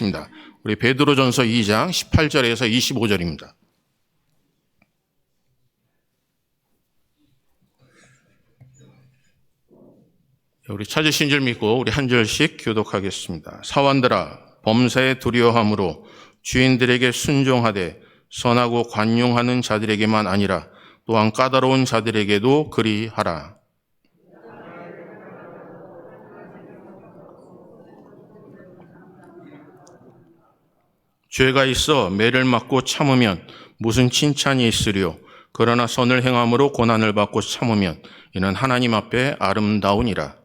하겠습니다. 우리 베드로전서 2장 18절에서 25절입니다. 우리 찾으신 줄 믿고 우리 한 절씩 교독하겠습니다. 사원들아, 범사에 두려워함으로 주인들에게 순종하되 선하고 관용하는 자들에게만 아니라 또한 까다로운 자들에게도 그리하라. 죄가 있어 매를 맞고 참으면 무슨 칭찬이 있으리요. 그러나 선을 행함으로 고난을 받고 참으면 이는 하나님 앞에 아름다우니라.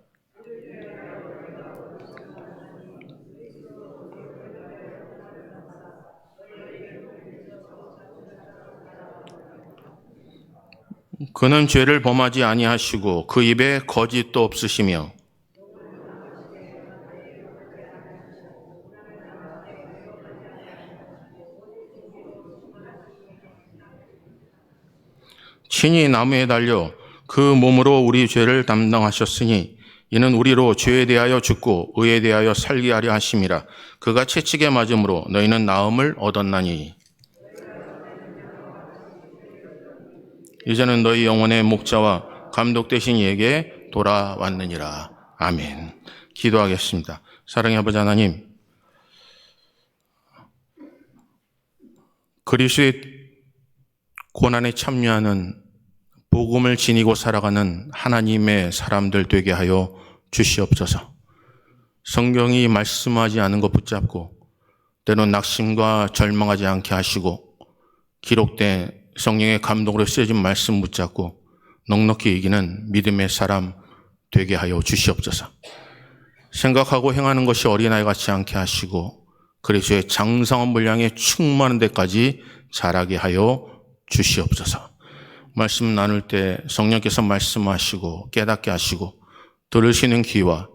그는 죄를 범하지 아니하시고 그 입에 거짓도 없으시며 친히 나무에 달려 그 몸으로 우리 죄를 담당하셨으니 이는 우리로 죄에 대하여 죽고 의에 대하여 살게 하려 하심이라. 그가 채찍에 맞음으로 너희는 나음을 얻었나니 이제는 너희 영혼의 목자와 감독 되신 이에게 돌아왔느니라. 아멘. 기도하겠습니다. 사랑의 아버지 하나님, 그리스도의 고난에 참여하는 복음을 지니고 살아가는 하나님의 사람들 되게 하여 주시옵소서. 성경이 말씀하지 않은 것 붙잡고 때론 낙심과 절망하지 않게 하시고 기록된 성령의 감동으로 쓰여진 말씀 붙잡고 넉넉히 이기는 믿음의 사람 되게 하여 주시옵소서. 생각하고 행하는 것이 어린아이 같지 않게 하시고 그리스도의 장성한 분량에 충만한 데까지 자라게 하여 주시옵소서. 말씀 나눌 때 성령께서 말씀하시고 깨닫게 하시고 들을 수 있는 귀와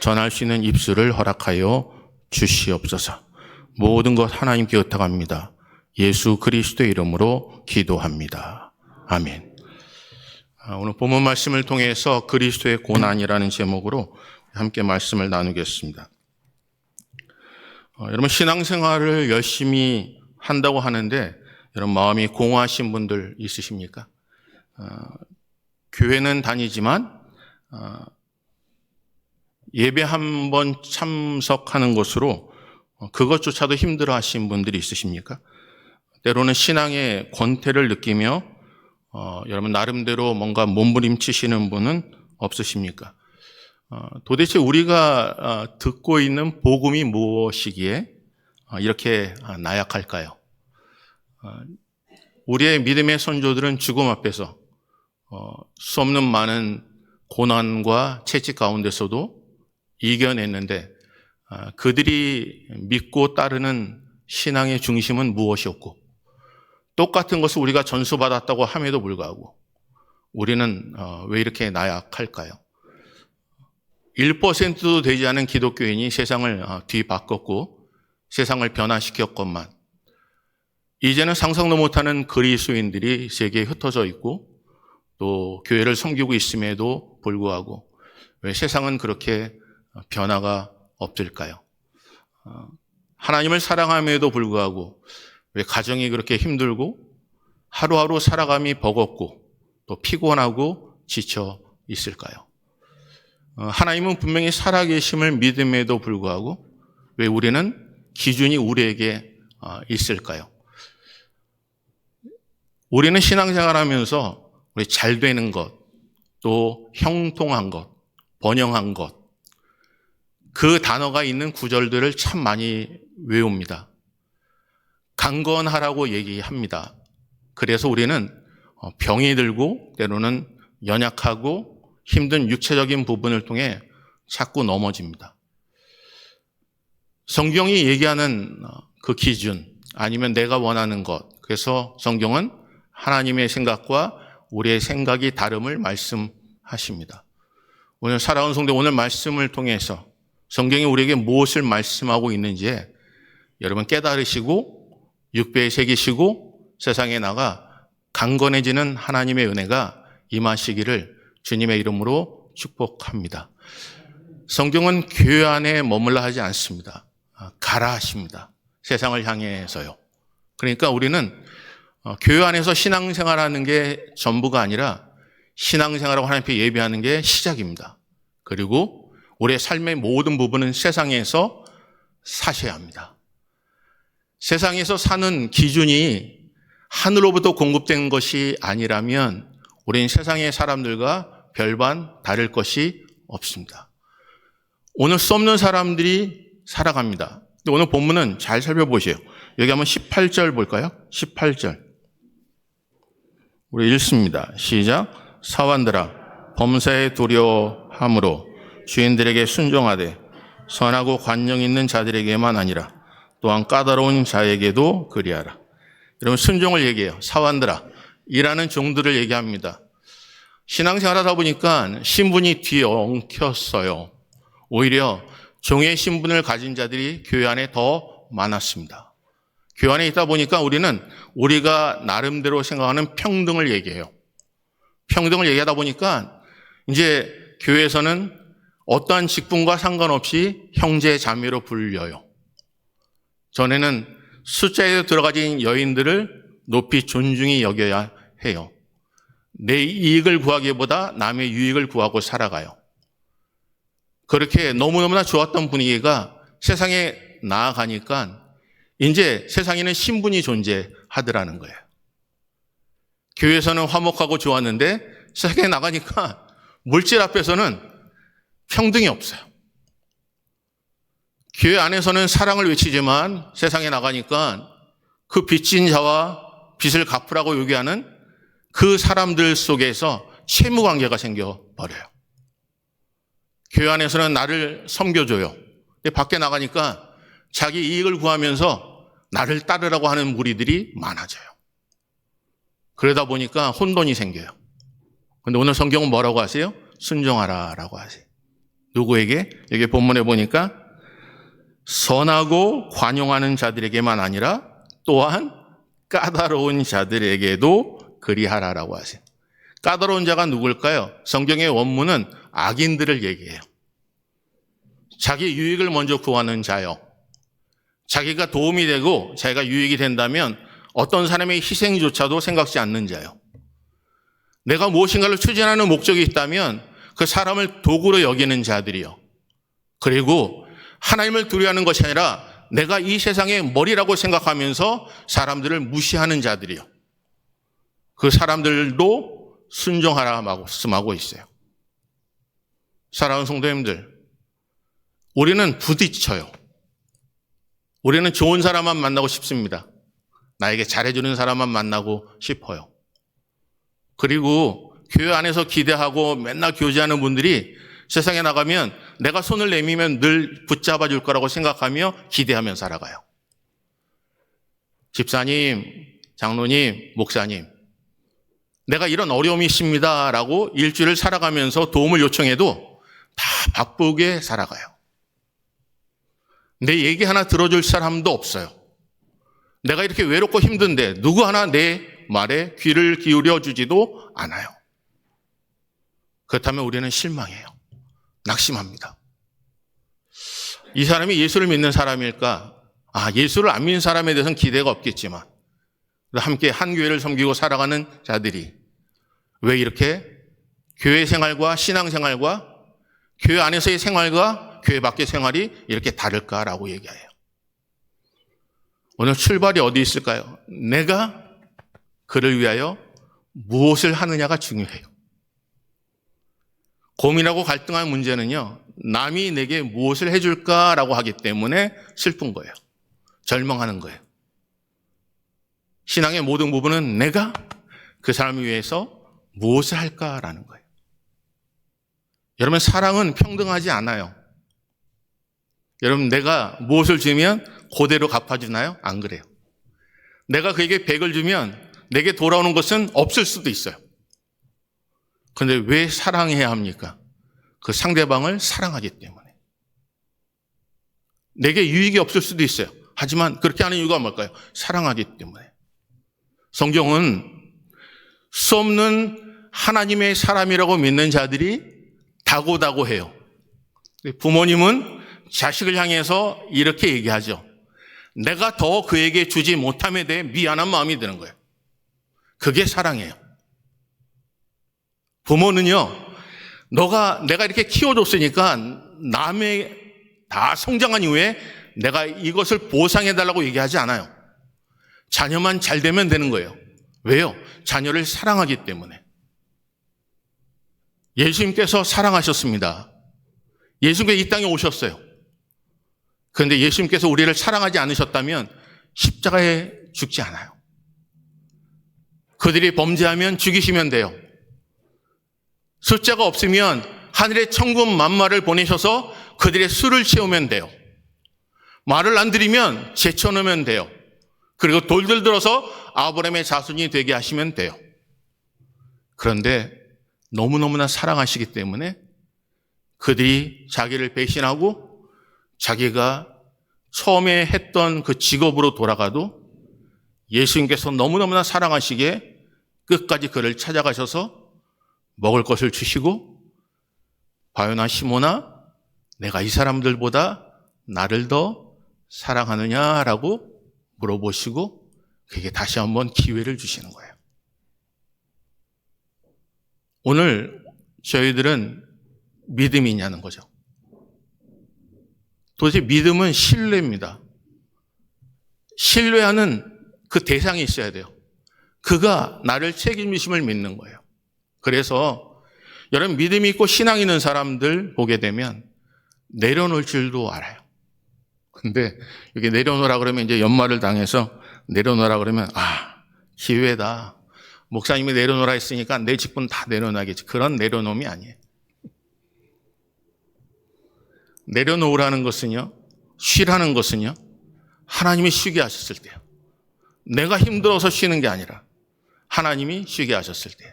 전할 수 있는 입술을 허락하여 주시옵소서. 모든 것 하나님께 의탁합니다. 예수 그리스도의 이름으로 기도합니다. 아멘. 오늘 본문 말씀을 통해서 그리스도의 고난이라는 제목으로 함께 말씀을 나누겠습니다. 여러분, 신앙생활을 열심히 한다고 하는데 여러분 마음이 공허하신 분들 있으십니까? 교회는 다니지만 예배 한 번 참석하는 것으로 그것조차도 힘들어 하신 분들이 있으십니까? 때로는 신앙의 권태를 느끼며 여러분 나름대로 뭔가 몸부림치시는 분은 없으십니까? 도대체 우리가 듣고 있는 복음이 무엇이기에 이렇게 나약할까요? 우리의 믿음의 선조들은 죽음 앞에서 수 없는 많은 고난과 채찍 가운데서도 이겨냈는데 그들이 믿고 따르는 신앙의 중심은 무엇이었고 똑같은 것을 우리가 전수받았다고 함에도 불구하고 우리는 왜 이렇게 나약할까요? 1%도 되지 않은 기독교인이 세상을 뒤바꿨고 세상을 변화시켰건만 이제는 상상도 못하는 그리스도인들이 세계에 흩어져 있고 또 교회를 섬기고 있음에도 불구하고 왜 세상은 그렇게 변화가 없을까요? 하나님을 사랑함에도 불구하고 왜 가정이 그렇게 힘들고 하루하루 살아감이 버겁고 또 피곤하고 지쳐 있을까요? 하나님은 분명히 살아계심을 믿음에도 불구하고 왜 우리는 기준이 우리에게 있을까요? 우리는 신앙생활하면서 우리 잘 되는 것, 또 형통한 것, 번영한 것, 그 단어가 있는 구절들을 참 많이 외웁니다. 강건하라고 얘기합니다. 그래서 우리는 병이 들고 때로는 연약하고 힘든 육체적인 부분을 통해 자꾸 넘어집니다. 성경이 얘기하는 그 기준 아니면 내가 원하는 것, 그래서 성경은 하나님의 생각과 우리의 생각이 다름을 말씀하십니다. 오늘 살아온 성도 오늘 말씀을 통해서 성경이 우리에게 무엇을 말씀하고 있는지 여러분 깨달으시고 6배에 새기시고 세상에 나가 강건해지는 하나님의 은혜가 임하시기를 주님의 이름으로 축복합니다. 성경은 교회 안에 머물러 하지 않습니다. 가라 하십니다. 세상을 향해서요. 그러니까 우리는 교회 안에서 신앙생활하는 게 전부가 아니라 신앙생활하고 하나님께 예배하는 게 시작입니다. 그리고 우리의 삶의 모든 부분은 세상에서 사셔야 합니다. 세상에서 사는 기준이 하늘로부터 공급된 것이 아니라면 우리는 세상의 사람들과 별반 다를 것이 없습니다. 오늘 수 없는 사람들이 살아갑니다. 오늘 본문은 잘 살펴보세요. 여기 한번 18절 볼까요? 18절. 우리 읽습니다. 시작. 사환들아, 범사에 두려워함으로 주인들에게 순종하되 선하고 관용 있는 자들에게만 아니라 또한 까다로운 자에게도 그리하라. 여러분, 순종을 얘기해요. 사환들아, 일하는 종들을 얘기합니다. 신앙생활 하다 보니까 신분이 뒤에 엉켰어요. 오히려 종의 신분을 가진 자들이 교회 안에 더 많았습니다. 교회 안에 있다 보니까 우리는 우리가 나름대로 생각하는 평등을 얘기해요. 평등을 얘기하다 보니까 이제 교회에서는 어떠한 직분과 상관없이 형제 자매로 불려요. 전에는 숫자에 들어가진 여인들을 높이 존중히 여겨야 해요. 내 이익을 구하기보다 남의 유익을 구하고 살아가요. 그렇게 너무너무나 좋았던 분위기가 세상에 나아가니까 이제 세상에는 신분이 존재하더라는 거예요. 교회에서는 화목하고 좋았는데 세상에 나가니까 물질 앞에서는 평등이 없어요. 교회 안에서는 사랑을 외치지만 세상에 나가니까 그 빚진 자와 빚을 갚으라고 요구하는 그 사람들 속에서 채무 관계가 생겨버려요. 교회 안에서는 나를 섬겨줘요. 근데 밖에 나가니까 자기 이익을 구하면서 나를 따르라고 하는 무리들이 많아져요. 그러다 보니까 혼돈이 생겨요. 근데 오늘 성경은 뭐라고 하세요? 순종하라라고 하세요. 누구에게? 여기 본문에 보니까 선하고 관용하는 자들에게만 아니라 또한 까다로운 자들에게도 그리하라라고 하세요. 까다로운 자가 누굴까요? 성경의 원문은 악인들을 얘기해요. 자기 유익을 먼저 구하는 자요. 자기가 도움이 되고 자기가 유익이 된다면 어떤 사람의 희생조차도 생각지 않는 자요. 내가 무엇인가를 추진하는 목적이 있다면 그 사람을 도구로 여기는 자들이요. 그리고 하나님을 두려워하는 것이 아니라 내가 이 세상의 머리라고 생각하면서 사람들을 무시하는 자들이요. 그 사람들도 순종하라 말씀하고 있어요. 사랑하는 성도님들, 우리는 부딪혀요. 우리는 좋은 사람만 만나고 싶습니다. 나에게 잘해주는 사람만 만나고 싶어요. 그리고 교회 안에서 기대하고 맨날 교제하는 분들이 세상에 나가면 내가 손을 내밀면 늘 붙잡아 줄 거라고 생각하며 기대하며 살아가요. 집사님, 장로님, 목사님, 내가 이런 어려움이 있습니다 라고 일주일을 살아가면서 도움을 요청해도 다 바쁘게 살아가요. 내 얘기 하나 들어줄 사람도 없어요. 내가 이렇게 외롭고 힘든데 누구 하나 내 말에 귀를 기울여 주지도 않아요. 그렇다면 우리는 실망해요. 낙심합니다. 이 사람이 예수를 믿는 사람일까? 예수를 안 믿는 사람에 대해서는 기대가 없겠지만 함께 한 교회를 섬기고 살아가는 자들이 왜 이렇게 교회 생활과 신앙생활과 교회 안에서의 생활과 교회 밖의 생활이 이렇게 다를까라고 얘기해요. 오늘 출발이 어디 있을까요? 내가 그를 위하여 무엇을 하느냐가 중요해요. 고민하고 갈등한 문제는요, 남이 내게 무엇을 해줄까라고 하기 때문에 슬픈 거예요. 절망하는 거예요. 신앙의 모든 부분은 내가 그 사람을 위해서 무엇을 할까라는 거예요. 여러분, 사랑은 평등하지 않아요. 여러분, 내가 무엇을 주면 그대로 갚아주나요? 안 그래요. 내가 그에게 100을 주면 내게 돌아오는 것은 없을 수도 있어요. 그런데 왜 사랑해야 합니까? 그 상대방을 사랑하기 때문에. 내게 유익이 없을 수도 있어요. 하지만 그렇게 하는 이유가 뭘까요? 사랑하기 때문에. 성경은 수 없는 하나님의 사람이라고 믿는 자들이 다고다고 해요. 부모님은 자식을 향해서 이렇게 얘기하죠. 내가 더 그에게 주지 못함에 대해 미안한 마음이 드는 거예요. 그게 사랑이에요. 부모는요, 내가 이렇게 키워줬으니까 남의 다 성장한 이후에 내가 이것을 보상해달라고 얘기하지 않아요. 자녀만 잘 되면 되는 거예요. 왜요? 자녀를 사랑하기 때문에. 예수님께서 사랑하셨습니다. 예수님께서 이 땅에 오셨어요. 그런데 예수님께서 우리를 사랑하지 않으셨다면 십자가에 죽지 않아요. 그들이 범죄하면 죽이시면 돼요. 숫자가 없으면 하늘의 천군 만마를 보내셔서 그들의 수를 채우면 돼요. 말을 안 들으면 제쳐놓으면 돼요. 그리고 돌들 들어서 아브라함의 자손이 되게 하시면 돼요. 그런데 너무너무나 사랑하시기 때문에 그들이 자기를 배신하고 자기가 처음에 했던 그 직업으로 돌아가도 예수님께서 너무너무나 사랑하시기에 끝까지 그를 찾아가셔서 먹을 것을 주시고, 바요나 시몬아, 내가 이 사람들보다 나를 더 사랑하느냐라고 물어보시고 그에게 다시 한번 기회를 주시는 거예요. 오늘 저희들은 믿음이 있냐는 거죠. 도대체 믿음은 신뢰입니다. 신뢰하는 그 대상이 있어야 돼요. 그가 나를 책임지심을 믿는 거예요. 그래서 여러분, 믿음이 있고 신앙 있는 사람들 보게 되면 내려놓을 줄도 알아요. 근데 이렇게 내려놓으라 그러면 이제 연말을 당해서 내려놓으라 그러면 기회다. 목사님이 내려놓으라 했으니까 내 직분 다 내려놔야겠지. 그런 내려놓음이 아니에요. 내려놓으라는 것은요, 쉬라는 것은요, 하나님이 쉬게 하셨을 때요. 내가 힘들어서 쉬는 게 아니라 하나님이 쉬게 하셨을 때요.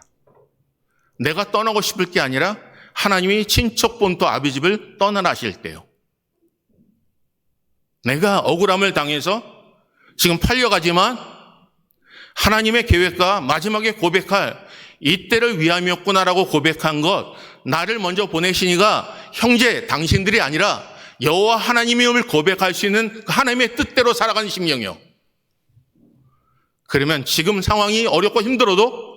내가 떠나고 싶을 게 아니라 하나님이 친척 본토 아비 집을 떠나라 하실 때요. 내가 억울함을 당해서 지금 팔려가지만 하나님의 계획과 마지막에 고백할 이때를 위함이었구나라고 고백한 것, 나를 먼저 보내시니가 형제 당신들이 아니라 여호와 하나님임을 고백할 수 있는 하나님의 뜻대로 살아가는 심령이요. 그러면 지금 상황이 어렵고 힘들어도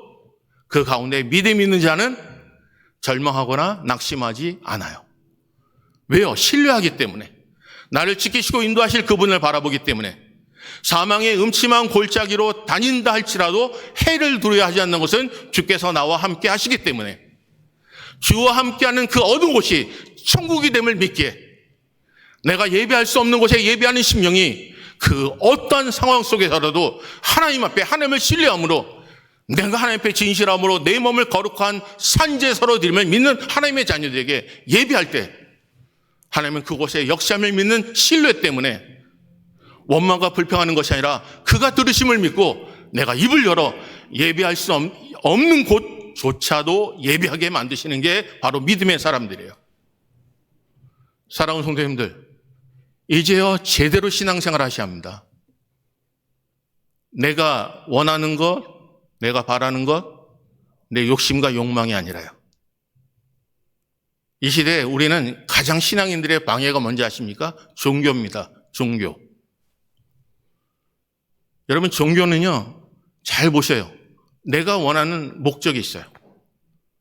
그 가운데 믿음이 있는 자는 절망하거나 낙심하지 않아요. 왜요? 신뢰하기 때문에. 나를 지키시고 인도하실 그분을 바라보기 때문에. 사망의 음침한 골짜기로 다닌다 할지라도 해를 두려워 하지 않는 것은 주께서 나와 함께 하시기 때문에, 주와 함께하는 그 어두운 곳이 천국이 됨을 믿기에 내가 예배할 수 없는 곳에 예배하는 심령이 그 어떠한 상황 속에서라도 하나님 앞에 하나님을 신뢰함으로, 내가 하나님 앞에 진실함으로 내 몸을 거룩한 산제사로 드림을 믿는 하나님의 자녀들에게 예배할 때 하나님은 그곳에 역사함을 믿는 신뢰 때문에 원망과 불평하는 것이 아니라 그가 들으심을 믿고 내가 입을 열어 예배할 수 없는 곳조차도 예배하게 만드시는 게 바로 믿음의 사람들이에요. 사랑하는 성도님들, 이제요 제대로 신앙생활 하셔야 합니다. 내가 원하는 것, 내가 바라는 것, 내 욕심과 욕망이 아니라요. 이 시대에 우리는 가장 신앙인들의 방해가 뭔지 아십니까? 종교입니다. 종교. 여러분, 종교는요, 잘 보셔요. 내가 원하는 목적이 있어요.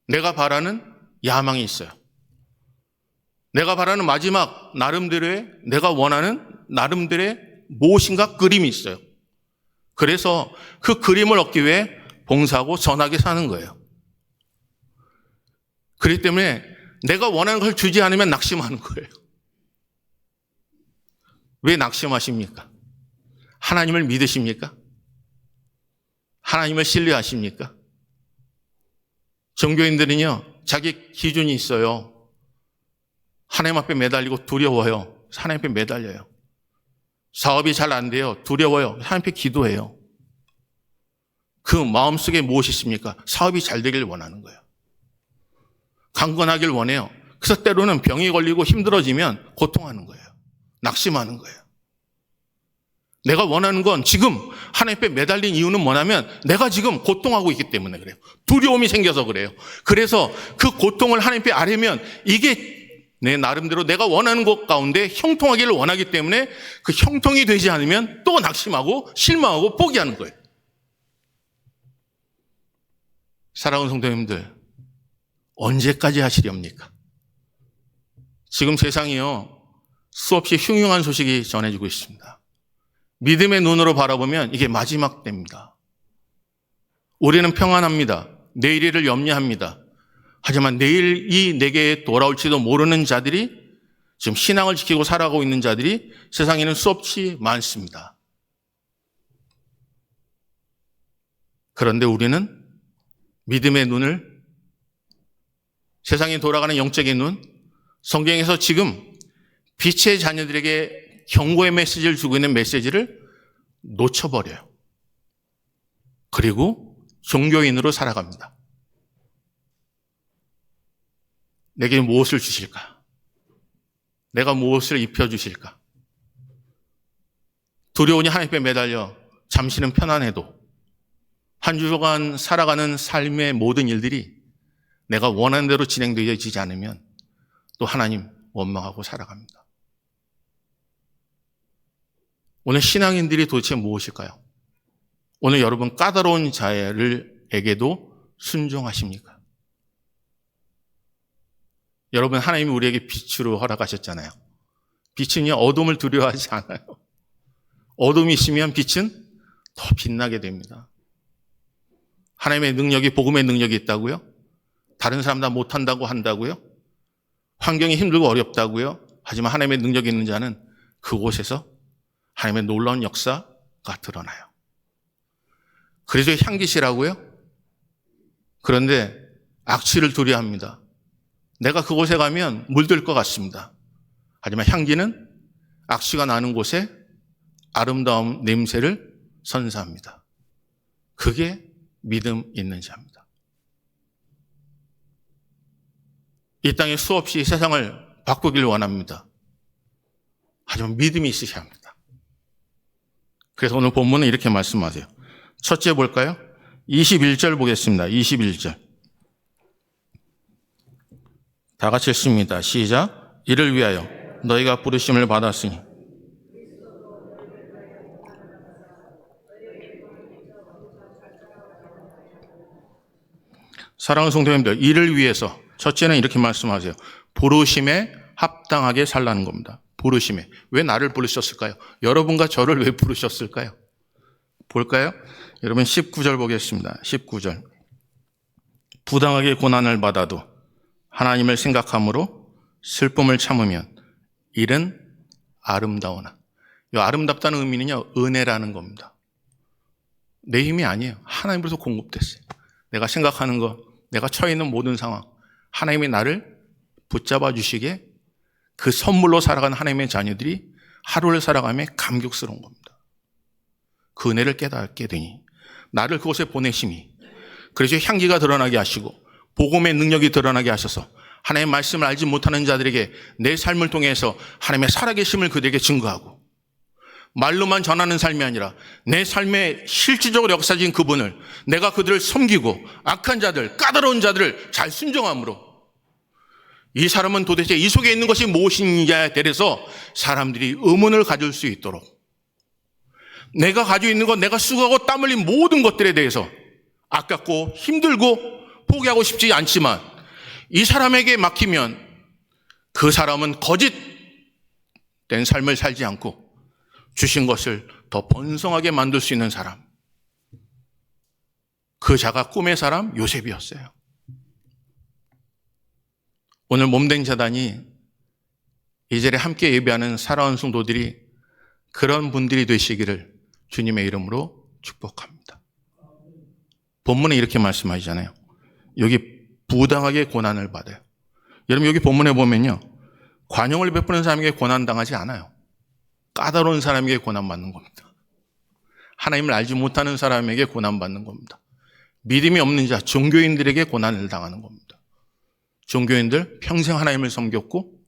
내가 바라는 야망이 있어요. 내가 바라는 마지막 나름대로의, 내가 원하는 나름대로의 무엇인가 그림이 있어요. 그래서 그 그림을 얻기 위해 봉사하고 선하게 사는 거예요. 그렇기 때문에 내가 원하는 걸 주지 않으면 낙심하는 거예요. 왜 낙심하십니까? 하나님을 믿으십니까? 하나님을 신뢰하십니까? 종교인들은요, 자기 기준이 있어요. 하나님 앞에 매달리고 두려워요. 하나님 앞에 매달려요. 사업이 잘 안 돼요. 두려워요. 하나님 앞에 기도해요. 그 마음속에 무엇이 있습니까? 사업이 잘 되길 원하는 거예요. 강건하길 원해요. 그래서 때로는 병이 걸리고 힘들어지면 고통하는 거예요. 낙심하는 거예요. 내가 원하는 건 지금 하나님 앞에 매달린 이유는 뭐냐면 내가 지금 고통하고 있기 때문에 그래요. 두려움이 생겨서 그래요. 그래서 그 고통을 하나님 앞에 아뢰면 이게 내 나름대로 내가 원하는 것 가운데 형통하기를 원하기 때문에 그 형통이 되지 않으면 또 낙심하고 실망하고 포기하는 거예요. 사랑하는 성도님들, 언제까지 하시렵니까? 지금 세상이요, 수없이 흉흉한 소식이 전해지고 있습니다. 믿음의 눈으로 바라보면 이게 마지막 때입니다. 우리는 평안합니다. 내일을 염려합니다. 하지만 내일이 내게 돌아올지도 모르는 자들이, 지금 신앙을 지키고 살아가고 있는 자들이 세상에는 수없이 많습니다. 그런데 우리는 믿음의 눈을, 세상에 돌아가는 영적인 눈, 성경에서 지금 빛의 자녀들에게 경고의 메시지를 주고 있는 메시지를 놓쳐버려요. 그리고 종교인으로 살아갑니다. 내게 무엇을 주실까? 내가 무엇을 입혀주실까? 두려우니 하나님께 매달려 잠시는 편안해도 한 주간 살아가는 삶의 모든 일들이 내가 원하는 대로 진행되어지지 않으면 또 하나님 원망하고 살아갑니다. 오늘 신앙인들이 도대체 무엇일까요? 오늘 여러분 까다로운 자들에게도 순종하십니까? 여러분, 하나님이 우리에게 빛으로 허락하셨잖아요. 빛은요, 어둠을 두려워하지 않아요. 어둠이 있으면 빛은 더 빛나게 됩니다. 하나님의 능력이, 복음의 능력이 있다고요? 다른 사람 다 못한다고 한다고요? 환경이 힘들고 어렵다고요? 하지만 하나님의 능력이 있는 자는 그곳에서 하나님의 놀라운 역사가 드러나요. 그리스도의 향기시라고요? 그런데 악취를 두려워합니다. 내가 그곳에 가면 물들 것 같습니다. 하지만 향기는 악취가 나는 곳에 아름다운 냄새를 선사합니다. 그게 믿음 있는 자입니다. 이 땅에 수없이 세상을 바꾸길 원합니다. 하지만 믿음이 있으셔야 합니다. 그래서 오늘 본문은 이렇게 말씀하세요. 첫째 볼까요? 21절 보겠습니다. 21절. 다 같이 읽습니다. 시작. 이를 위하여 너희가 부르심을 받았으니. 사랑하는 성도님들, 이를 위해서 첫째는 이렇게 말씀하세요. 부르심에 합당하게 살라는 겁니다. 부르심에. 왜 나를 부르셨을까요? 여러분과 저를 왜 부르셨을까요? 볼까요? 여러분 19절 보겠습니다. 19절. 부당하게 고난을 받아도 하나님을 생각함으로 슬픔을 참으면 일은 아름다우나. 이 아름답다는 의미는요, 은혜라는 겁니다. 내 힘이 아니에요. 하나님으로서 공급됐어요. 내가 생각하는 것, 내가 처해 있는 모든 상황, 하나님이 나를 붙잡아 주시게 그 선물로 살아가는 하나님의 자녀들이 하루를 살아가며 감격스러운 겁니다. 그 은혜를 깨닫게 되니 나를 그곳에 보내심이, 그래서 향기가 드러나게 하시고 복음의 능력이 드러나게 하셔서 하나님의 말씀을 알지 못하는 자들에게 내 삶을 통해서 하나님의 살아계심을 그들에게 증거하고, 말로만 전하는 삶이 아니라 내 삶에 실질적으로 역사진 그분을, 내가 그들을 섬기고 악한 자들, 까다로운 자들을 잘 순종함으로 이 사람은 도대체 이 속에 있는 것이 무엇인지에 대해서 사람들이 의문을 가질 수 있도록, 내가 가지고 있는 것, 내가 수고하고 땀 흘린 모든 것들에 대해서 아깝고 힘들고 포기하고 싶지 않지만 이 사람에게 맡기면 그 사람은 거짓된 삶을 살지 않고 주신 것을 더 번성하게 만들 수 있는 사람, 그 자가 꿈의 사람 요셉이었어요. 오늘 몸된 재단이 이 자리에 함께 예배하는 사랑하는 성도들이 그런 분들이 되시기를 주님의 이름으로 축복합니다. 본문에 이렇게 말씀하시잖아요. 여기 부당하게 고난을 받아요. 여러분, 여기 본문에 보면요, 관용을 베푸는 사람에게 고난당하지 않아요. 까다로운 사람에게 고난받는 겁니다. 하나님을 알지 못하는 사람에게 고난받는 겁니다. 믿음이 없는 자, 종교인들에게 고난을 당하는 겁니다. 종교인들 평생 하나님을 섬겼고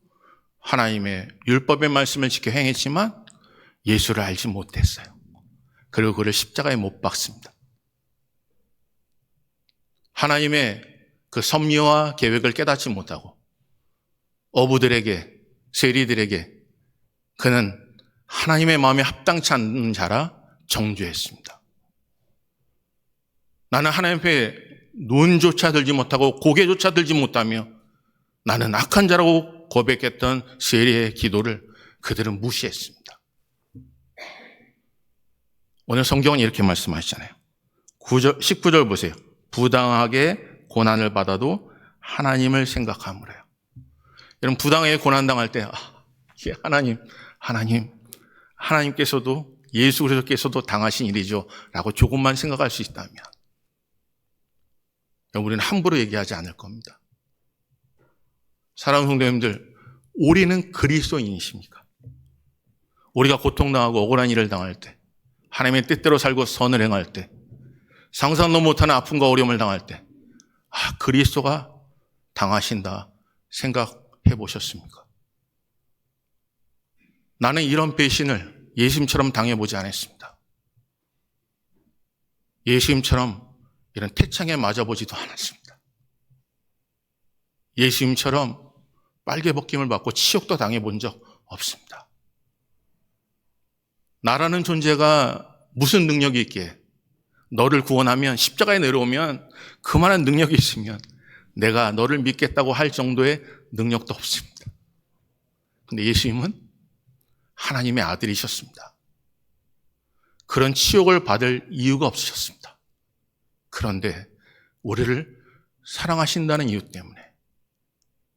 하나님의 율법의 말씀을 지켜 행했지만 예수를 알지 못했어요. 그리고 그를 십자가에 못 박습니다. 하나님의 그 섭리와 계획을 깨닫지 못하고 어부들에게, 세리들에게 그는 하나님의 마음에 합당치 않는 자라 정죄했습니다. 나는 하나님 앞에 눈조차 들지 못하고 고개조차 들지 못하며 나는 악한 자라고 고백했던 세리의 기도를 그들은 무시했습니다. 오늘 성경은 이렇게 말씀하시잖아요. 19절 보세요. 부당하게 고난을 받아도 하나님을 생각하므로요. 여러분, 부당하게 고난당할 때 하나님께서도 예수 그리스도께서도 당하신 일이죠 라고 조금만 생각할 수 있다면 우리는 함부로 얘기하지 않을 겁니다. 사랑하는 성도님들, 우리는 그리스도인이십니까? 우리가 고통당하고 억울한 일을 당할 때, 하나님의 뜻대로 살고 선을 행할 때, 상상도 못하는 아픔과 어려움을 당할 때, 그리스도가 당하신다 생각해 보셨습니까? 나는 이런 배신을 예수님처럼 당해보지 않았습니다. 예수님처럼 이런 태창에 맞아보지도 않았습니다. 예수님처럼 빨개 벗김을 받고 치욕도 당해본 적 없습니다. 나라는 존재가 무슨 능력이 있기에 너를 구원하면 십자가에 내려오면 그만한 능력이 있으면 내가 너를 믿겠다고 할 정도의 능력도 없습니다. 그런데 예수님은 하나님의 아들이셨습니다. 그런 치욕을 받을 이유가 없으셨습니다. 그런데 우리를 사랑하신다는 이유 때문에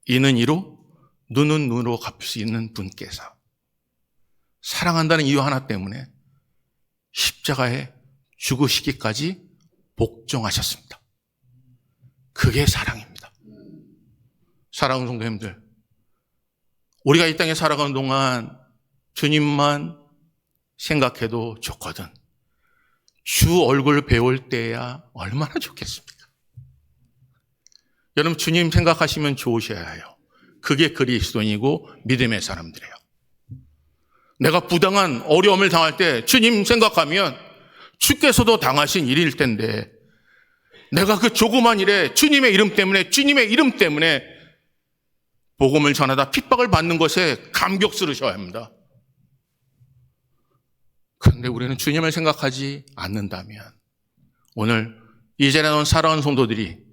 이는 이로 눈은 눈으로 갚을 수 있는 분께서 사랑한다는 이유 하나 때문에 십자가에 죽으시기까지 복종하셨습니다. 그게 사랑입니다. 사랑하는 성도님들, 우리가 이 땅에 살아가는 동안 주님만 생각해도 좋거든. 주 얼굴 배울 때야 얼마나 좋겠습니까? 여러분, 주님 생각하시면 좋으셔야 해요. 그게 그리스도인이고 믿음의 사람들이에요. 내가 부당한 어려움을 당할 때 주님 생각하면 주께서도 당하신 일일 텐데 내가 그 조그만 일에 주님의 이름 때문에 복음을 전하다 핍박을 받는 것에 감격스러우셔야 합니다. 그런데 우리는 주님을 생각하지 않는다면 오늘 이 자리에 나온 사랑하는 성도들이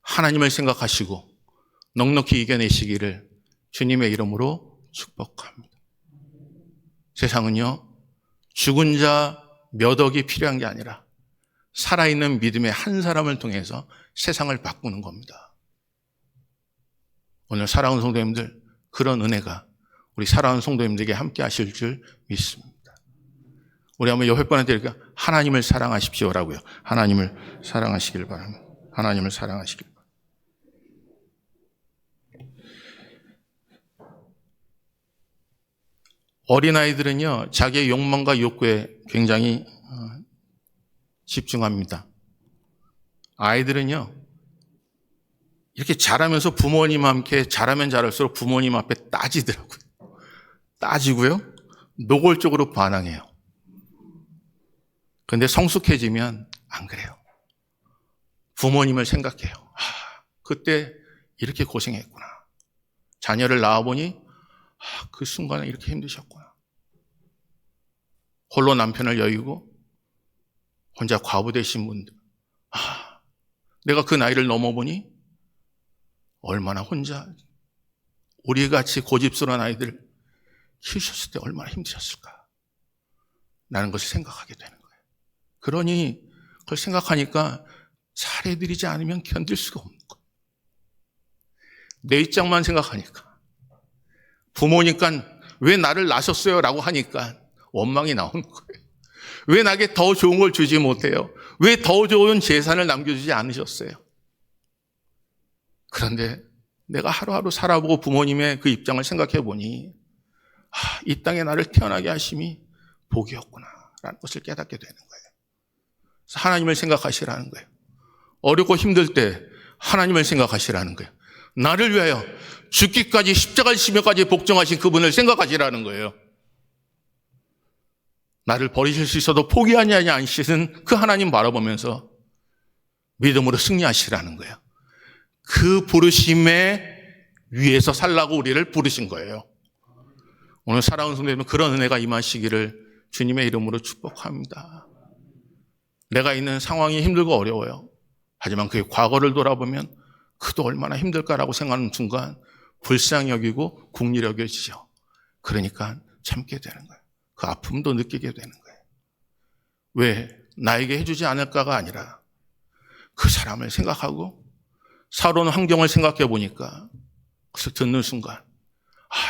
하나님을 생각하시고 넉넉히 이겨내시기를 주님의 이름으로 축복합니다. 세상은요, 죽은 자 몇 억이 필요한 게 아니라 살아있는 믿음의 한 사람을 통해서 세상을 바꾸는 겁니다. 오늘 사랑하는 성도님들, 그런 은혜가 우리 사랑하는 성도님들에게 함께 하실 줄 믿습니다. 우리 한번 옆에 분한테 이렇게 하나님을 사랑하십시오라고요. 하나님을 사랑하시길 바랍니다. 하나님을 사랑하시길 바랍니다. 어린아이들은요, 자기의 욕망과 욕구에 굉장히 집중합니다. 아이들은요, 이렇게 자라면서 부모님 함께 자라면 자랄수록 부모님 앞에 따지더라고요. 따지고요, 노골적으로 반항해요. 그런데 성숙해지면 안 그래요. 부모님을 생각해요. 그때 이렇게 고생했구나. 자녀를 낳아보니 그 순간에 이렇게 힘드셨구나. 홀로 남편을 여의고 혼자 과부 되신 분들, 내가 그 나이를 넘어보니 얼마나 혼자 우리같이 고집스러운 아이들 키우셨을 때 얼마나 힘드셨을까 라는 것을 생각하게 되는 거예요. 그러니 그걸 생각하니까 잘해드리지 않으면 견딜 수가 없는 거예요. 내 입장만 생각하니까, 부모니까 왜 나를 낳으셨어요? 라고 하니까 원망이 나오는 거예요. 왜 나에게 더 좋은 걸 주지 못해요? 왜 더 좋은 재산을 남겨주지 않으셨어요? 그런데 내가 하루하루 살아보고 부모님의 그 입장을 생각해 보니 이 땅에 나를 태어나게 하심이 복이었구나 라는 것을 깨닫게 되는 거예요. 그래서 하나님을 생각하시라는 거예요. 어렵고 힘들 때 하나님을 생각하시라는 거예요. 나를 위하여 죽기까지 십자가를 지면까지 복종하신 그분을 생각하시라는 거예요. 나를 버리실 수 있어도 포기하지 않으시는 그 하나님 바라보면서 믿음으로 승리하시라는 거예요. 그 부르심에 위에서 살라고 우리를 부르신 거예요. 오늘 사랑하는 성도님은 그런 은혜가 임하시기를 주님의 이름으로 축복합니다. 내가 있는 상황이 힘들고 어려워요. 하지만 그 과거를 돌아보면 그도 얼마나 힘들까라고 생각하는 순간 불쌍히 여기고 국리 여겨지죠. 그러니까 참게 되는 거예요. 그 아픔도 느끼게 되는 거예요. 왜? 나에게 해주지 않을까가 아니라 그 사람을 생각하고 살아오는 환경을 생각해 보니까 그래서 듣는 순간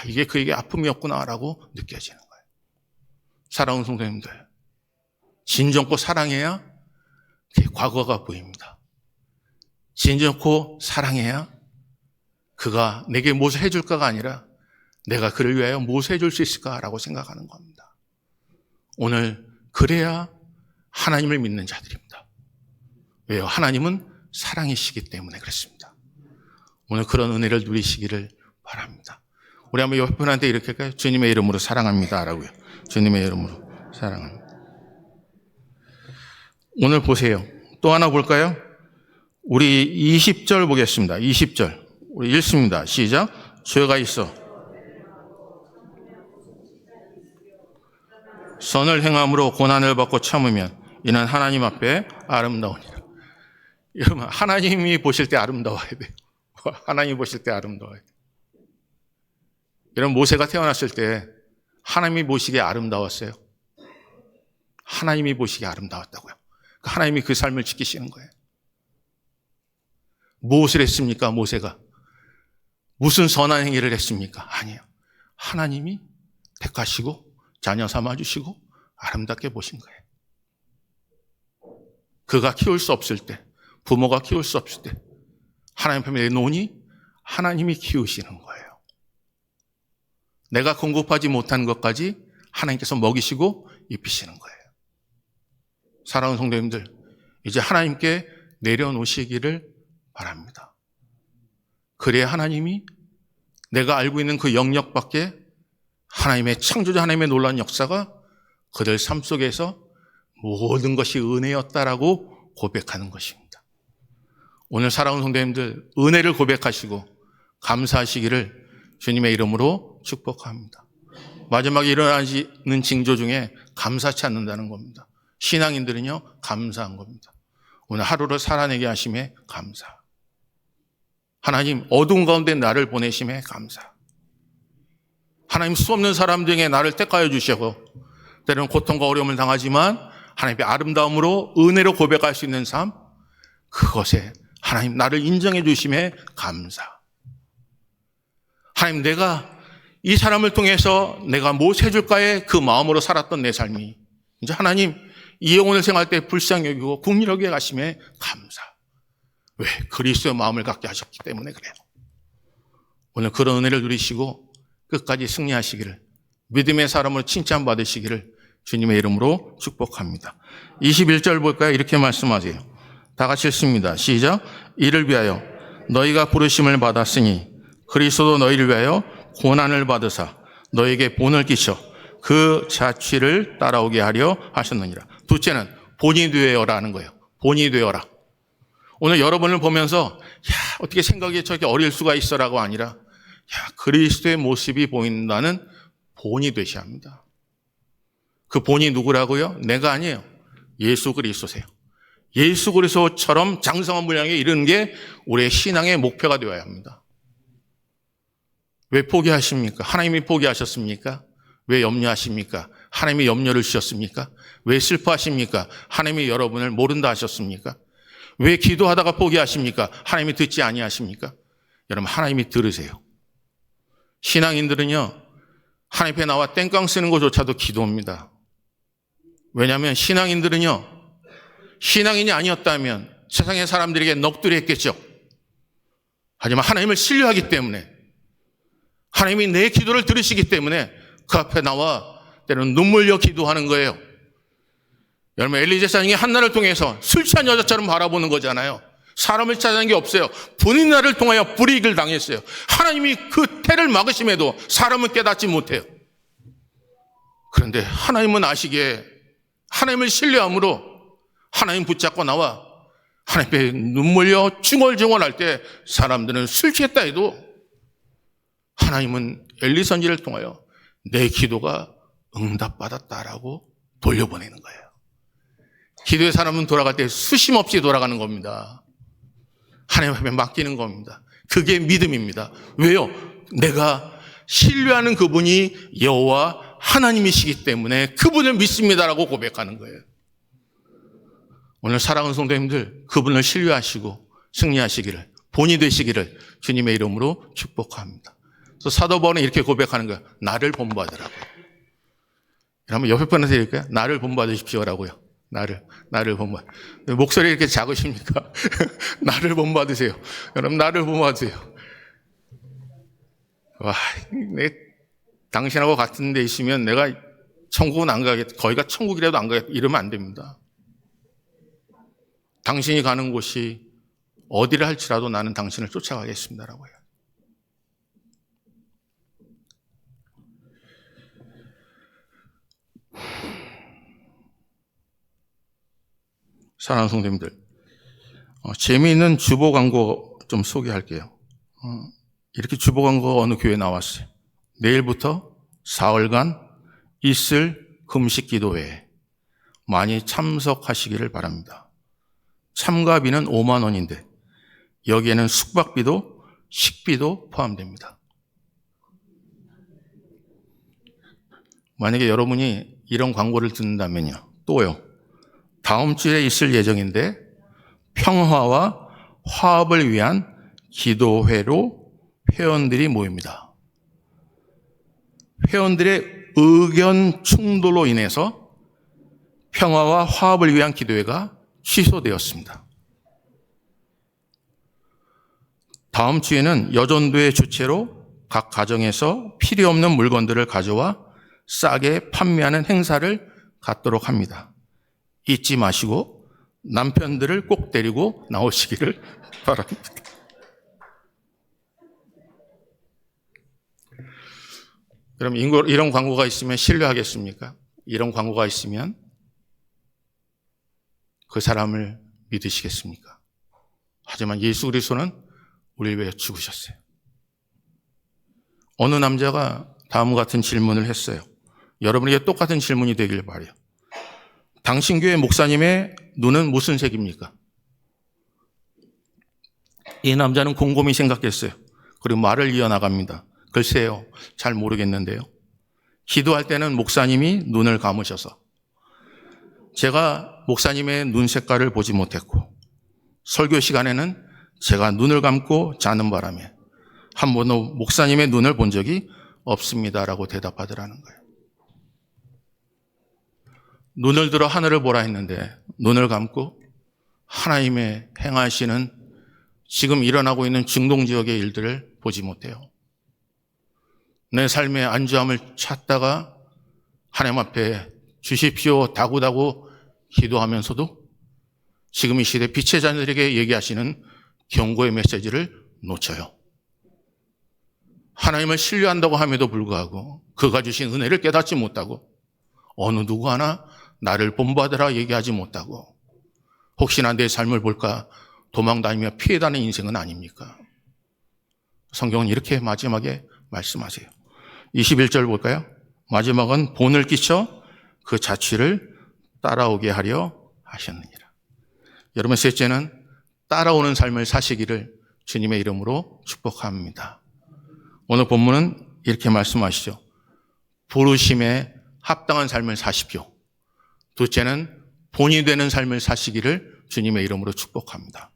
이게 그에게 아픔이었구나라고 느껴지는 거예요. 사랑하는 성도님들, 진정코 사랑해야 그게 과거가 보입니다. 진정코 사랑해야 그가 내게 무엇을 해줄까가 아니라 내가 그를 위하여 무엇을 해줄 수 있을까라고 생각하는 겁니다. 오늘 그래야 하나님을 믿는 자들입니다. 왜요? 하나님은 사랑이시기 때문에 그렇습니다. 오늘 그런 은혜를 누리시기를 바랍니다. 우리 한번 옆에 분한테 이렇게 할까요? 주님의 이름으로 사랑합니다 라고요. 주님의 이름으로 사랑합니다. 오늘 보세요. 또 하나 볼까요? 우리 20절 보겠습니다. 20절 우리 읽습니다. 시작. 죄가 있어 선을 행함으로 고난을 받고 참으면 이는 하나님 앞에 아름다우니라. 여러분, 하나님이 보실 때 아름다워야 돼요. 하나님이 보실 때 아름다워야 돼요. 여러분, 모세가 태어났을 때 하나님이 보시기에 아름다웠어요. 하나님이 보시기에 아름다웠다고요. 하나님이 그 삶을 지키시는 거예요. 무엇을 했습니까? 모세가 무슨 선한 행위를 했습니까? 아니에요. 하나님이 택하시고 자녀 삼아주시고 아름답게 보신 거예요. 그가 키울 수 없을 때, 부모가 키울 수 없을 때 하나님 앞에 내놓으니 하나님이 키우시는 거예요. 내가 공급하지 못한 것까지 하나님께서 먹이시고 입히시는 거예요. 사랑하는 성도님들, 이제 하나님께 내려놓으시기를 바랍니다. 그래야 하나님이 내가 알고 있는 그 영역 밖에 하나님의 창조자 하나님의 놀라운 역사가 그들 삶 속에서 모든 것이 은혜였다라고 고백하는 것입니다. 오늘 사랑하는 성도님들, 은혜를 고백하시고 감사하시기를 주님의 이름으로 축복합니다. 마지막에 일어나는 징조 중에 감사치 않는다는 겁니다. 신앙인들은요, 감사한 겁니다. 오늘 하루를 살아내게 하심에 감사. 하나님, 어두운 가운데 나를 보내심에 감사. 하나님, 수없는 사람 중에 나를 택하여 주시고 때로는 고통과 어려움을 당하지만 하나님의 아름다움으로 은혜로 고백할 수 있는 삶, 그것에 하나님 나를 인정해 주심에 감사. 하나님, 내가 이 사람을 통해서 내가 무엇 해줄까에 그 마음으로 살았던 내 삶이 이제 하나님 이 영혼을 생활할 때 불쌍히 여기고 국리하게 하심에 감사. 왜? 그리스도의 마음을 갖게 하셨기 때문에 그래요. 오늘 그런 은혜를 누리시고 끝까지 승리하시기를, 믿음의 사람으로 칭찬받으시기를 주님의 이름으로 축복합니다. 21절 볼까요? 이렇게 말씀하세요. 다 같이 읽습니다. 시작. 이를 위하여 너희가 부르심을 받았으니 그리스도도 너희를 위하여 고난을 받으사 너희에게 본을 끼쳐 그 자취를 따라오게 하려 하셨느니라. 둘째는 본이 되어라는 거예요. 본이 되어라. 오늘 여러분을 보면서 어떻게 생각이 저렇게 어릴 수가 있어라고 아니라 그리스도의 모습이 보인다는 본이 되셔야 합니다. 그 본이 누구라고요? 내가 아니에요. 예수 그리스도세요. 예수 그리스도처럼 장성한 분량에 이르는 게 우리의 신앙의 목표가 되어야 합니다. 왜 포기하십니까? 하나님이 포기하셨습니까? 왜 염려하십니까? 하나님이 염려를 주셨습니까? 왜 슬퍼하십니까? 하나님이 여러분을 모른다 하셨습니까? 왜 기도하다가 포기하십니까? 하나님이 듣지 아니하십니까? 여러분, 하나님이 들으세요. 신앙인들은요, 하나님 앞에 나와 땡깡 쓰는 것조차도 기도입니다. 왜냐하면 신앙인들은요, 신앙인이 아니었다면 세상의 사람들에게 넋두리 했겠죠. 하지만 하나님을 신뢰하기 때문에, 하나님이 내 기도를 들으시기 때문에 그 앞에 나와 때로는 눈물 흘려 기도하는 거예요. 여러분, 엘리제 사장이 한나를 통해서 술 취한 여자처럼 바라보는 거잖아요. 사람을 찾아낸 게 없어요. 본인 나를 통하여 불이익을 당했어요. 하나님이 그 태를 막으심에도 사람은 깨닫지 못해요. 그런데 하나님은 아시기에 하나님을 신뢰함으로 하나님 붙잡고 나와 하나님 앞에 눈물려 중얼중얼할 때 사람들은 술 취했다 해도 하나님은 엘리 선지를 통하여 내 기도가 응답받았다라고 돌려보내는 거예요. 기도의 사람은 돌아갈 때 수심 없이 돌아가는 겁니다. 하나님 앞에 맡기는 겁니다. 그게 믿음입니다. 왜요? 내가 신뢰하는 그분이 여호와 하나님이시기 때문에 그분을 믿습니다라고 고백하는 거예요. 오늘 사랑하는 성도님들, 그분을 신뢰하시고 승리하시기를, 본이 되시기를 주님의 이름으로 축복합니다. 그래서 사도 바울은 이렇게 고백하는 거예요. 나를 본받으라고요. 한번 옆에 분한테 얘기할까요? 나를 본받으십시오라고요. 나를 본받. 목소리 이렇게 작으십니까? 나를 본받으세요. 여러분, 나를 본받으세요. 와, 당신하고 같은 데 있으면 내가 천국은 안 가겠다. 거기가 천국이라도 안 가겠다. 이러면 안 됩니다. 당신이 가는 곳이 어디를 할지라도 나는 당신을 쫓아가겠습니다라고 해요. 사랑하는 성도님들, 재미있는 주보 광고 좀 소개할게요. 이렇게 주보 광고가 어느 교회에 나왔어요. 내일부터 사흘간 있을 금식 기도회에 많이 참석하시기를 바랍니다. 참가비는 5만 원인데 여기에는 숙박비도 식비도 포함됩니다. 만약에 여러분이 이런 광고를 듣는다면요. 또요. 다음 주에 있을 예정인데 평화와 화합을 위한 기도회로 회원들이 모입니다. 회원들의 의견 충돌로 인해서 평화와 화합을 위한 기도회가 취소되었습니다. 다음 주에는 여전도의 주최로 각 가정에서 필요 없는 물건들을 가져와 싸게 판매하는 행사를 갖도록 합니다. 잊지 마시고 남편들을 꼭 데리고 나오시기를 바랍니다. 그럼 이런 광고가 있으면 신뢰하겠습니까? 이런 광고가 있으면 그 사람을 믿으시겠습니까? 하지만 예수 그리스도는 우리를 위해 죽으셨어요. 어느 남자가 다음과 같은 질문을 했어요. 여러분에게 똑같은 질문이 되길 바라요. 당신 교회 목사님의 눈은 무슨 색입니까? 이 남자는 곰곰이 생각했어요. 그리고 말을 이어나갑니다. 글쎄요, 잘 모르겠는데요. 기도할 때는 목사님이 눈을 감으셔서 제가 목사님의 눈 색깔을 보지 못했고 설교 시간에는 제가 눈을 감고 자는 바람에 한 번도 목사님의 눈을 본 적이 없습니다라고 대답하더라는 거예요. 눈을 들어 하늘을 보라 했는데 눈을 감고 하나님의 행하시는 지금 일어나고 있는 중동 지역의 일들을 보지 못해요. 내 삶의 안주함을 찾다가 하나님 앞에 주십시오 다구다구 기도하면서도 지금 이 시대 빛의 자녀들에게 얘기하시는 경고의 메시지를 놓쳐요. 하나님을 신뢰한다고 함에도 불구하고 그가 주신 은혜를 깨닫지 못하고 어느 누구 하나 나를 본받으라 얘기하지 못하고 혹시나 내 삶을 볼까 도망다니며 피해다니는 인생은 아닙니까? 성경은 이렇게 마지막에 말씀하세요. 21절 볼까요? 마지막은 본을 끼쳐 그 자취를 따라오게 하려 하셨느니라. 여러분, 셋째는 따라오는 삶을 사시기를 주님의 이름으로 축복합니다. 오늘 본문은 이렇게 말씀하시죠. 부르심에 합당한 삶을 사십시오. 둘째는 본이 되는 삶을 사시기를 주님의 이름으로 축복합니다.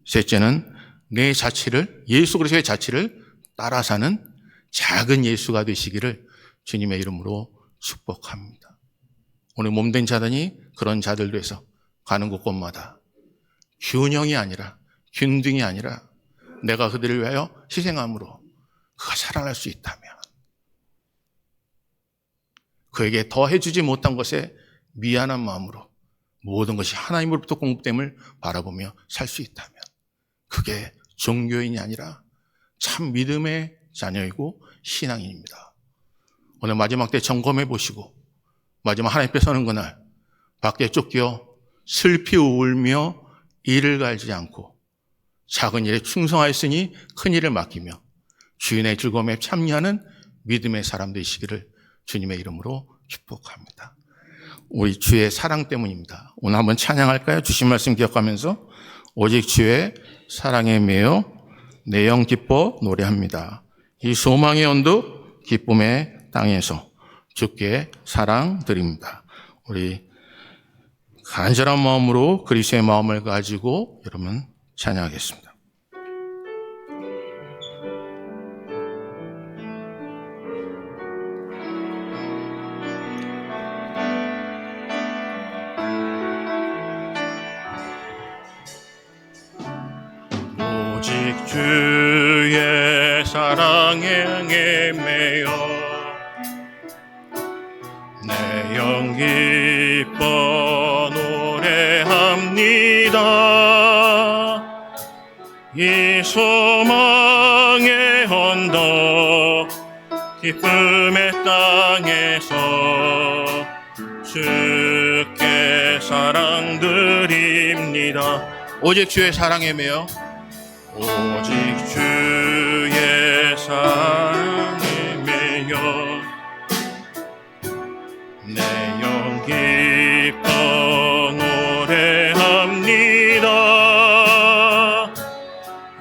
셋째는 내 자취를, 예수 그리스도의 자취를 따라 사는 작은 예수가 되시기를 주님의 이름으로 축복합니다. 오늘 몸된 자들이 그런 자들도 해서 가는 곳곳마다 균형이 아니라 균등이 아니라 내가 그들을 위하여 희생함으로 그가 살아날 수 있다면 그에게 더 해주지 못한 것에 미안한 마음으로 모든 것이 하나님으로부터 공급됨을 바라보며 살 수 있다면 그게 종교인이 아니라 참 믿음의 자녀이고 신앙인입니다. 오늘 마지막 때 점검해 보시고 마지막 하나님 앞에 서는 그날 밖에 쫓겨 슬피 울며 일을 갈지 않고 작은 일에 충성하였으니 큰 일을 맡기며 주인의 즐거움에 참여하는 믿음의 사람 되시기를 주님의 이름으로 축복합니다. 우리 주의 사랑 때문입니다. 오늘 한번 찬양할까요? 주신 말씀 기억하면서 오직 주의 사랑에 매여 내 영 기뻐 노래합니다. 이 소망의 언덕 기쁨의 땅에서 주께 사랑 드립니다. 우리 간절한 마음으로 그리스도의 마음을 가지고 여러분 찬양하겠습니다. 오직 주의 사랑에 매여 내 영 기뻐 노래합니다. 이 소망의 언덕 기쁨의 땅에서 주께 사랑 드립니다. 오직 주의 사랑에 매여 오직 주의 사랑에 매여 내 영 기뻐 노래합니다.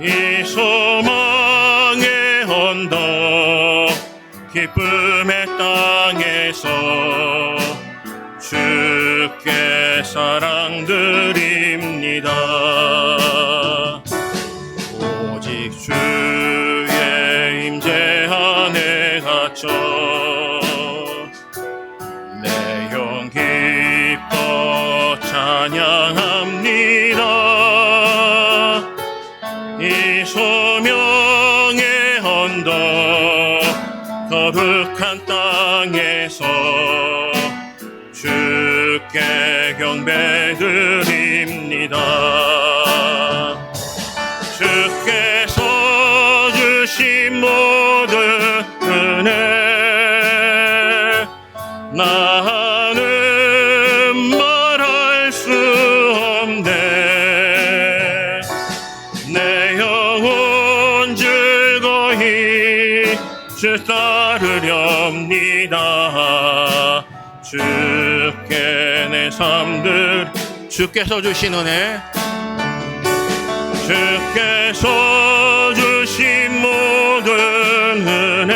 이 소망의 언덕 기쁨의 땅에서 주께 사랑 드립니다. 오직 주의 임재 안에 갇혀 내 영 기뻐 찬양합니다. 이 소명의 언덕 거룩한 땅에서 주께 경배 드립니다. 주께서 주신 모든 은혜 나는 말할 수 없네. 내 영혼 즐거이 주 따르렵니다. 주께 내 삶들 주께서 주신 은혜 주께서 주신 모든 은혜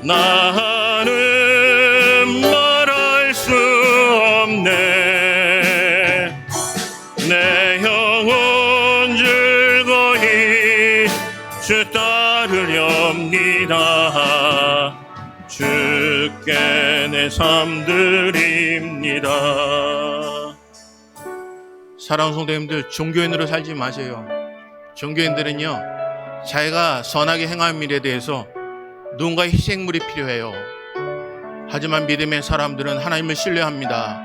나는 말할 수 없네. 내 영혼 즐거이 주 따르렵니다. 주께 내 삶 드립니다. 사랑하는 성도님들, 종교인으로 살지 마세요. 종교인들은요, 자기가 선하게 행한 일에 대해서 누군가의 희생물이 필요해요. 하지만 믿음의 사람들은 하나님을 신뢰합니다.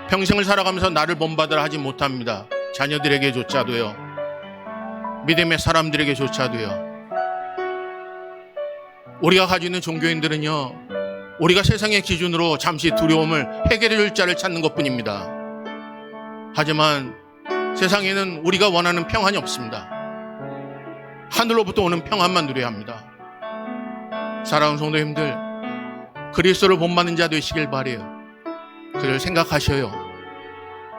평생을 살아가면서 나를 본받으라 하지 못합니다. 자녀들에게조차도요, 믿음의 사람들에게조차도요. 우리가 가지고 있는 종교인들은요, 우리가 세상의 기준으로 잠시 두려움을 해결해 줄 자를 찾는 것뿐입니다. 하지만 세상에는 우리가 원하는 평안이 없습니다. 하늘로부터 오는 평안만 누려야 합니다. 사랑하는 성도님들, 그리스도를 본받는 자 되시길 바라요. 그를 생각하셔요.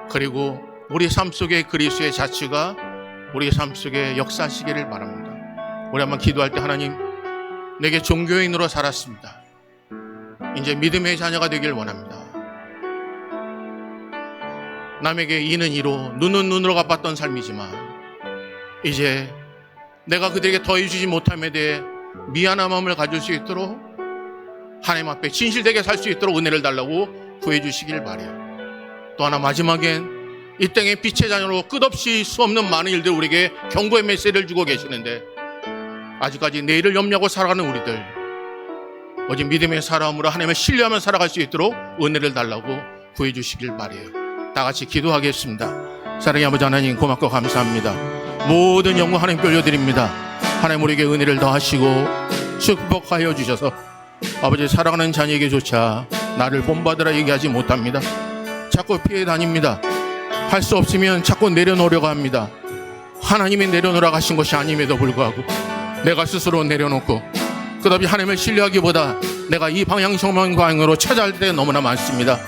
그리고 우리 삶 속에 그리스도의 자취가 우리 삶 속에 역사하시기를 바랍니다. 우리 한번 기도할 때, 하나님, 내게 종교인으로 살았습니다. 이제 믿음의 자녀가 되길 원합니다. 남에게 이는 이로 눈은 눈으로 갚았던 삶이지만 이제 내가 그들에게 더해주지 못함에 대해 미안한 마음을 가질 수 있도록 하나님 앞에 진실되게 살 수 있도록 은혜를 달라고 구해주시길 바라요. 또 하나, 마지막엔 이 땅의 빛의 자녀로 끝없이 수 없는 많은 일들 우리에게 경고의 메시지를 주고 계시는데 아직까지 내일을 염려하고 살아가는 우리들, 오직 믿음의 사람으로 하나님을 신뢰하며 살아갈 수 있도록 은혜를 달라고 구해주시길 바라요. 다 같이 기도하겠습니다. 사랑의 아버지 하나님, 고맙고 감사합니다. 모든 영광 하나님께 올려드립니다. 하나님, 우리에게 은혜를 더하시고 축복하여 주셔서 아버지, 사랑하는 자녀에게조차 나를 본받으라 얘기하지 못합니다. 자꾸 피해 다닙니다. 할 수 없으면 자꾸 내려놓으려고 합니다. 하나님이 내려놓으라 하신 것이 아님에도 불구하고 내가 스스로 내려놓고 그다음에 하나님을 신뢰하기보다 내가 이 방향으로 찾아갈 때 너무나 많습니다.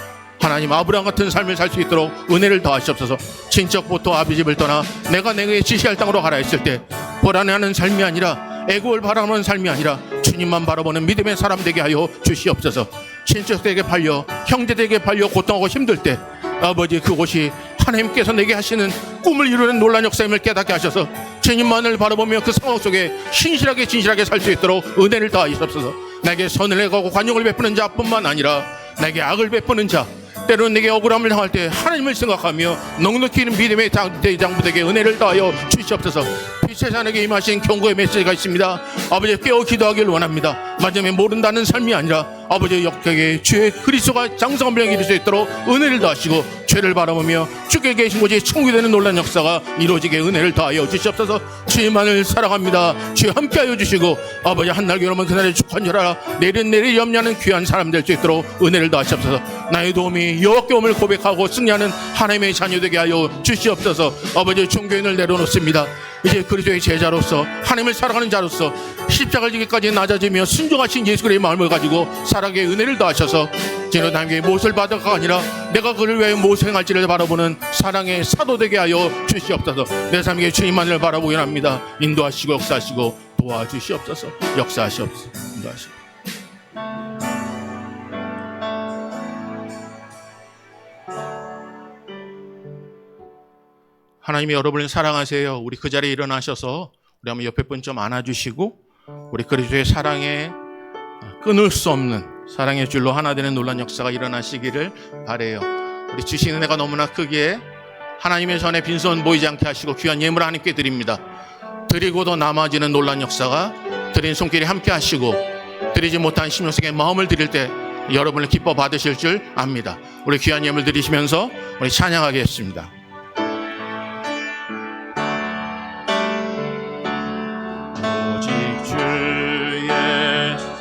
하나님, 아브라함 같은 삶을 살 수 있도록 은혜를 더하시옵소서. 친척부터 아비 집을 떠나 내가 내게 지시할 땅으로 가라 했을 때 불안해하는 삶이 아니라, 애국을 바라보는 삶이 아니라 주님만 바라보는 믿음의 사람 되게 하여 주시옵소서. 친척에게 팔려, 형제에게 팔려 고통하고 힘들 때 아버지, 그곳이 하나님께서 내게 하시는 꿈을 이루는 놀라운 역사임을 깨닫게 하셔서 주님만을 바라보며 그 상황 속에 신실하게 진실하게 살 수 있도록 은혜를 더하시옵소서. 내게 선을 행하고 관용을 베푸는 자뿐만 아니라 내게 악을 베푸는 자, 때로는 내게 억울함을 당할 때 하나님을 생각하며 넉넉히 있는 믿음의 대장부에게 은혜를 더하여 주시옵소서. 빛의 자에게 임하신 경고의 메시지가 있습니다. 아버지, 깨어 기도하기를 원합니다. 마지막에 모른다는 삶이 아니라 아버지 역경에 주의 그리스도가 장성한 병이 이룰 수 있도록 은혜를 더하시고 죄를 바라보며 주께 계신 곳이 천국이 되는 놀라운 역사가 이루어지게 은혜를 더하여 주시옵소서. 주님만을 사랑합니다. 주여 함께하여 주시고 아버지, 한날 괴로우면 그날의 축한절하라 내리 염려하는 귀한 사람 될 수 있도록 은혜를 더하시옵소서. 나의 도움이 여호와께 옴을 고백하고 승리하는 하나님의 자녀 되게 하여 주시옵소서. 아버지, 종교인을 내려놓습니다. 이제 그리스도의 제자로서, 하나님을 살아가는 자로서 십자가를 지기까지 낮아지며 순종하신 예수 그리스도의 마음을 가지고 살아가게 은혜를 더하셔서 저는 남에게 무엇을 받아가 아니라 내가 그를 위하여 무엇을 행할지를 바라보는 사랑의 사도 되게 하여 주시옵소서. 내 삶에 주님만을 바라보게 합니다. 인도하시고 역사하시고 도와주시옵소서. 역사하시옵소서. 인도하시고. 하나님이 여러분을 사랑하세요. 우리 그 자리에 일어나셔서 우리 한번 옆에 분 좀 안아주시고 우리 그리스도의 사랑에 끊을 수 없는 사랑의 줄로 하나 되는 놀라운 역사가 일어나시기를 바라요. 우리 주신 은혜가 너무나 크기에 하나님의 전에 빈손 보이지 않게 하시고 귀한 예물을 하나님께 드립니다. 드리고도 남아지는 놀라운 역사가 드린 손길이 함께 하시고 드리지 못한 심령속에 마음을 드릴 때 여러분을 기뻐 받으실 줄 압니다. 우리 귀한 예물 드리시면서 우리 찬양하겠습니다.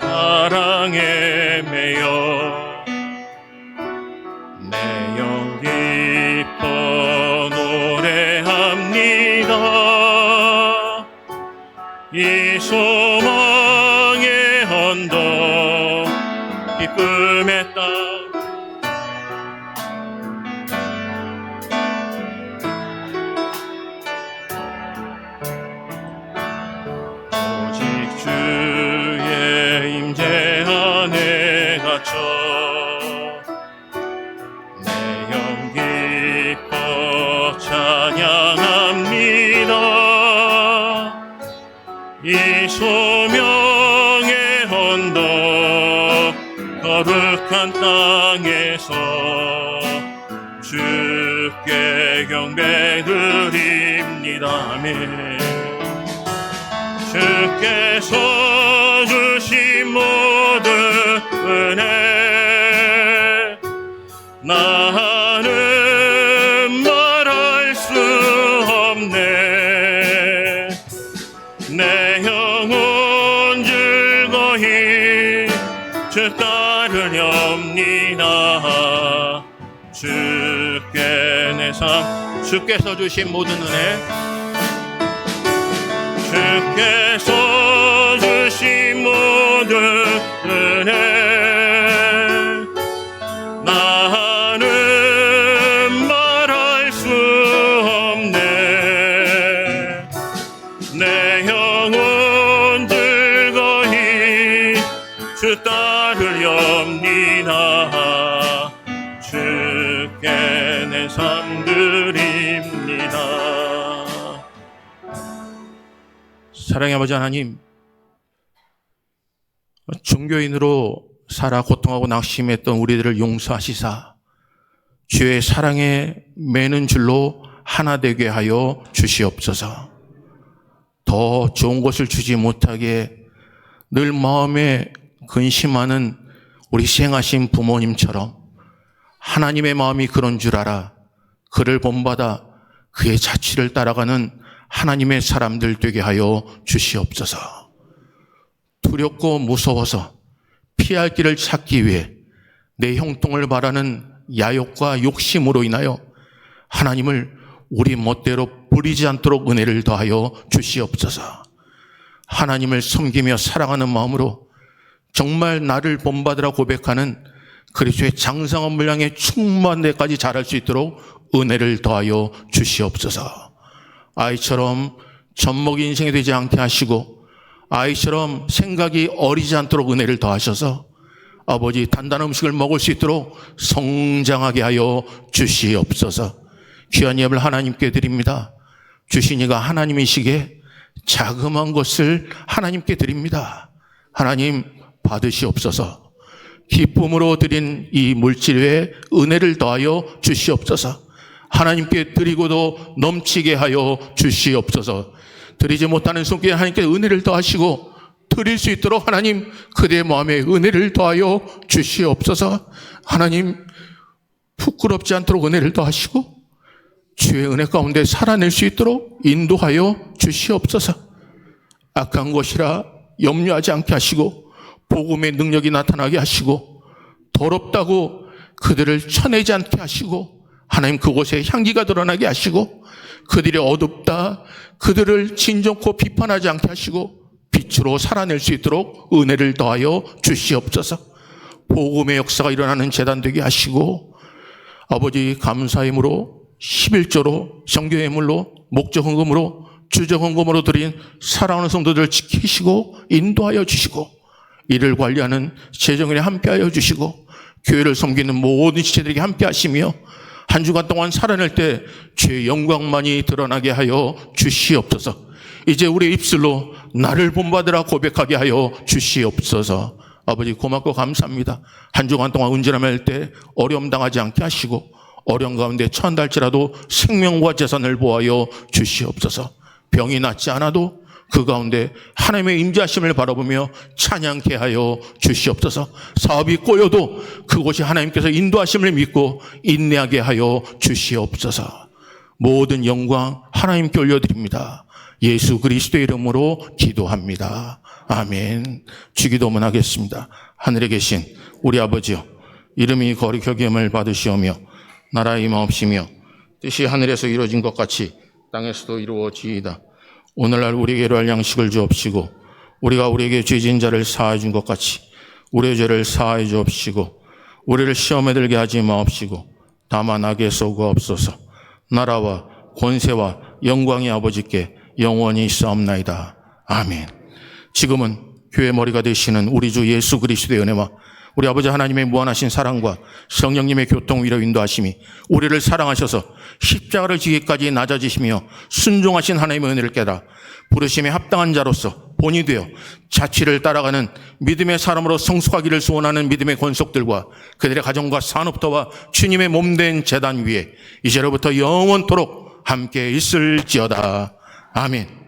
사랑에 매여 내 영 기뻐 노래합니다. 이 소망의 언덕 기쁨의 땅 오직 주의 임재 안에 갇혀 내 영 기뻐 찬양합니다. 이 소명의 언덕 거룩한 땅에서 주께 경배 드립니다. 아멘. 주께서 주신 모든 은혜 나는 말할 수 없네. 내 영혼 즐거이 주 따르렵니다. 주께 내 삶 주께서 주신 모든 은혜 주께서 주신 모든 은혜 나는 말할 수 없네. 내 영혼 즐거이 주 따르렵니다. 주께 내 삶 드립니다. 사랑의 아버지 하나님, 종교인으로 살아 고통하고 낙심했던 우리들을 용서하시사 주의 사랑에 매는 줄로 하나 되게 하여 주시옵소서. 더 좋은 것을 주지 못하게 늘 마음에 근심하는 우리 시행하신 부모님처럼 하나님의 마음이 그런 줄 알아 그를 본받아 그의 자취를 따라가는 하나님의 사람들 되게 하여 주시옵소서. 두렵고 무서워서 피할 길을 찾기 위해 내 형통을 바라는 야욕과 욕심으로 인하여 하나님을 우리 멋대로 버리지 않도록 은혜를 더하여 주시옵소서. 하나님을 섬기며 사랑하는 마음으로 정말 나를 본받으라 고백하는 그리스도의 장성한 분량에 충만한 데까지 자랄 수 있도록 은혜를 더하여 주시옵소서. 아이처럼 젖먹이 인생이 되지 않게 하시고 아이처럼 생각이 어리지 않도록 은혜를 더하셔서 아버지 단단한 음식을 먹을 수 있도록 성장하게 하여 주시옵소서. 귀한 예물 하나님께 드립니다. 주신 이가 하나님이시기에 자그마한 것을 하나님께 드립니다. 하나님 받으시옵소서. 기쁨으로 드린 이 물질에 은혜를 더하여 주시옵소서. 하나님께 드리고도 넘치게 하여 주시옵소서. 드리지 못하는 손길에 하나님께 은혜를 더하시고 드릴 수 있도록 하나님 그대의 마음에 은혜를 더하여 주시옵소서. 하나님 부끄럽지 않도록 은혜를 더하시고 주의 은혜 가운데 살아낼 수 있도록 인도하여 주시옵소서. 악한 것이라 염려하지 않게 하시고 복음의 능력이 나타나게 하시고 더럽다고 그들을 쳐내지 않게 하시고 하나님 그곳에 향기가 드러나게 하시고 그들이 어둡다 그들을 진정코 비판하지 않게 하시고 빛으로 살아낼 수 있도록 은혜를 더하여 주시옵소서. 복음의 역사가 일어나는 재단 되게 하시고 아버지 감사의 힘으로 11조로 성교의 예물로 목적 헌금으로 주적 헌금으로 드린 사랑하는 성도들을 지키시고 인도하여 주시고 이를 관리하는 재정인에 함께하여 주시고 교회를 섬기는 모든 지체들에게 함께하시며 한 주간 동안 살아낼 때 주의 영광만이 드러나게 하여 주시옵소서. 이제 우리 입술로 나를 본받으라 고백하게 하여 주시옵소서. 아버지 고맙고 감사합니다. 한 주간 동안 운전할 때 어려움 당하지 않게 하시고 어려운 가운데 처한달지라도 생명과 재산을 보하여 주시옵소서. 병이 낫지 않아도 그 가운데 하나님의 임재하심을 바라보며 찬양케 하여 주시옵소서. 사업이 꼬여도 그곳이 하나님께서 인도하심을 믿고 인내하게 하여 주시옵소서. 모든 영광 하나님께 올려드립니다. 예수 그리스도의 이름으로 기도합니다. 아멘. 주기도문 하겠습니다. 하늘에 계신 우리 아버지여, 이름이 거룩히 여김을 받으시오며 나라의 임하옵시며 뜻이 하늘에서 이루어진 것 같이 땅에서도 이루어지이다. 오늘날 우리에게 일할 양식을 주옵시고 우리가 우리에게 죄진 자를 사하여 준 것 같이 우리의 죄를 사하여 주옵시고 우리를 시험에 들게 하지 마옵시고 다만 악에서 구하옵소서. 나라와 권세와 영광이 아버지께 영원히 있사옵나이다. 아멘. 지금은 교회 머리가 되시는 우리 주 예수 그리스도의 은혜와 우리 아버지 하나님의 무한하신 사랑과 성령님의 교통 위로 인도하심이 우리를 사랑하셔서 십자가를 지기까지 낮아지시며 순종하신 하나님의 은혜를 깨달아 부르심에 합당한 자로서 본이 되어 자취를 따라가는 믿음의 사람으로 성숙하기를 소원하는 믿음의 권속들과 그들의 가정과 산업도와 주님의 몸된 제단 위에 이제로부터 영원토록 함께 있을지어다. 아멘.